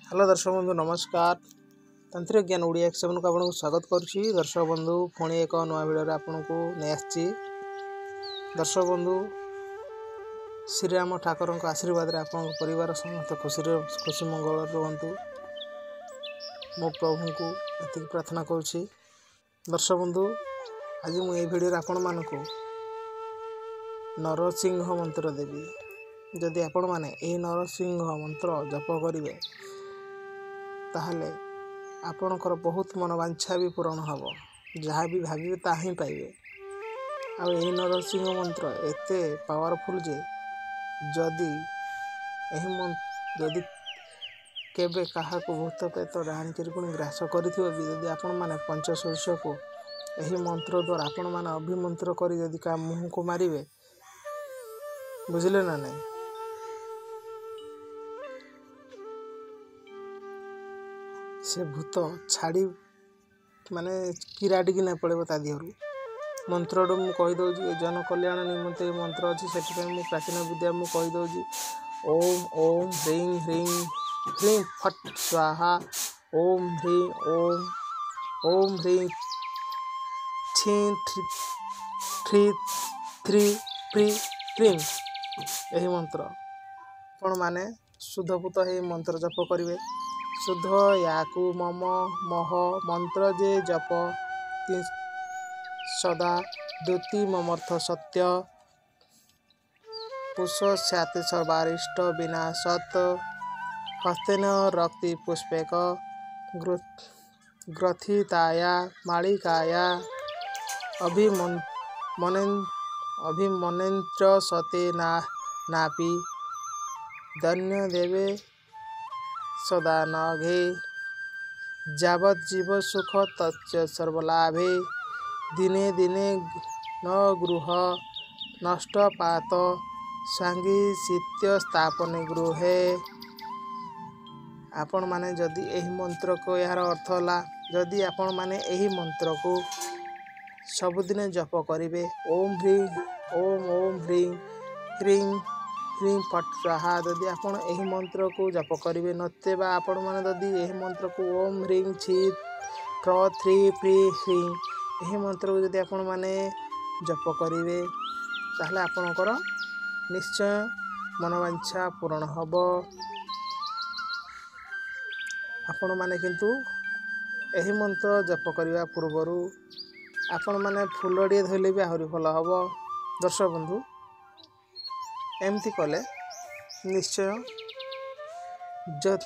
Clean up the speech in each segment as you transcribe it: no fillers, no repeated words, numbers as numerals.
Hello दर्शक बंधु नमस्कार। तांत्रिक ज्ञान ओडिया एक्सएम को आपको स्वागत करुच्ची। दर्शक बंधु पुणी एक नुआ भिडियो आपको नहीं आसी। दर्शक बंधु श्रीराम ठाकुर आशीर्वाद आप परिवार समस्त खुशी मंगल रुहतु मो प्रभु को ये प्रार्थना करुच्ची। दर्शक बंधु आज मुझे भिडियो आपण मानक नरसिंह मंत्र देवी। जदि आपण माने यही नरसिंह मंत्र जप करेंगे ताहले आपणकर बहुत मनोवांछा भी पूरण हम। जहाँ भी भाविए ता ही पाइबे। आ यही नरसिंह मंत्र एते पावरफुल जे जदि जदि केबे कहा को भूत प्रेत डाहाणी चिरकुणी ग्रास करी आपण माने पंचशीर्ष को यही मंत्र द्वारा आपण माने अभिमंत्र करी जदि का मुह को मारिबे बुझिले ना नहीं से भूत छाड़ी माने किराटी की ना पड़े ता देहरु। मंत्र मु कहीदे जन कल्याण निमंते मंत्र अच्छी से प्राचीन विद्या मु कहीदे ओम ओम ह्रीं ह्रीं ह्रीं फट स्वाहा ओम ह्रीं ओम ह्रीं छी थ्री थ्री प्री प्रीं यही मंत्र आपण माने शुद्धभूत है मंत्र जप करेंगे। शुद्ध याकू मम मह मंत्र जे जप सदा द्युति ममर्थ सत्य पुष स्याते सर्वारिष्ट विनाशत हस्तेन रक्ति पुष्पेक ग्रथिताया मालिकाया अभिमनेन्द्र सते नापि धन्य देवे सदा नघे जावत जीव सुख तच्च सर्वलाभे दिने दिने न गृह नष्ट पात सांगी शीत्य स्थापन गृहे। आपण माने जदि यही मंत्र को यार अर्थ होला जदि आपण माने यही मंत्र को सबुदिन जप करेंगे ओम ह्रीं ह्रीं ह्रीं फट स्वाहा जदि आपण यही मंत्र को जप करेंगे नतेबा आपण माने जदि यही मंत्र को ओम ह्रीं छी थ्री प्री ह्रीं यही मंत्र को जदि आपण माने जप करेंगे ताहले आपणकर निश्चय मनोवांछा पूरण हब। आपण माने किंतु यही मंत्र जप करने पूर्वर आपण माने फुलड़िए धोले भी आहरी भल हम। दर्शक बंधु एमती कले निश्चय जद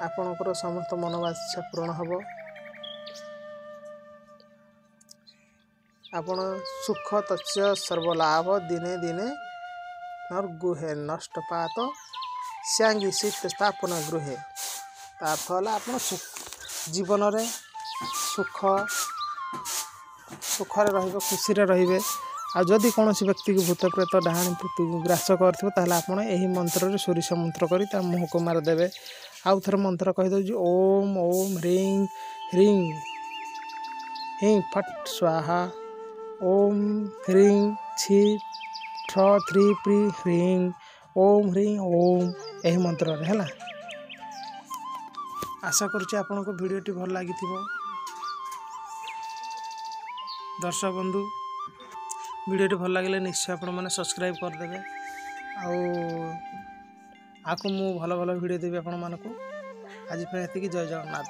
आपणकर समस्त मनोवांछा पूरण हम। आपण सुख तच्च सर्वलाभ दिने दिने नर्गुहे नष्टपात सांगी शीत स्थापन गृहे ताफल आप जीवन रे सुखरे रहिबे खुशी रे रहिबे। आ जदि कौन व्यक्ति को भूत प्रेत डाहाणी ग्रास कर यही मंत्र रे सोरिष मंत्र करी ता मुह को मारदेवे। आउ थर मंत्र कहीदे ओम ओम ह्रीं ह्रीं ह्रीं फट स्वाहा ओम ह्रीं छी थ्री प्री ह्रीं ओम ह्रीं ओम यही मंत्र रे हैला। आशा करुच्ची आपन को वीडियोटी भल लगी। दर्शक बंधु वीडियोटी भल लगे निश्चय आपण मैंने सब्सक्राइब करदे। आको मु भल भल वीडियो देवी आपण मानक। आज ये जय जगन्नाथ।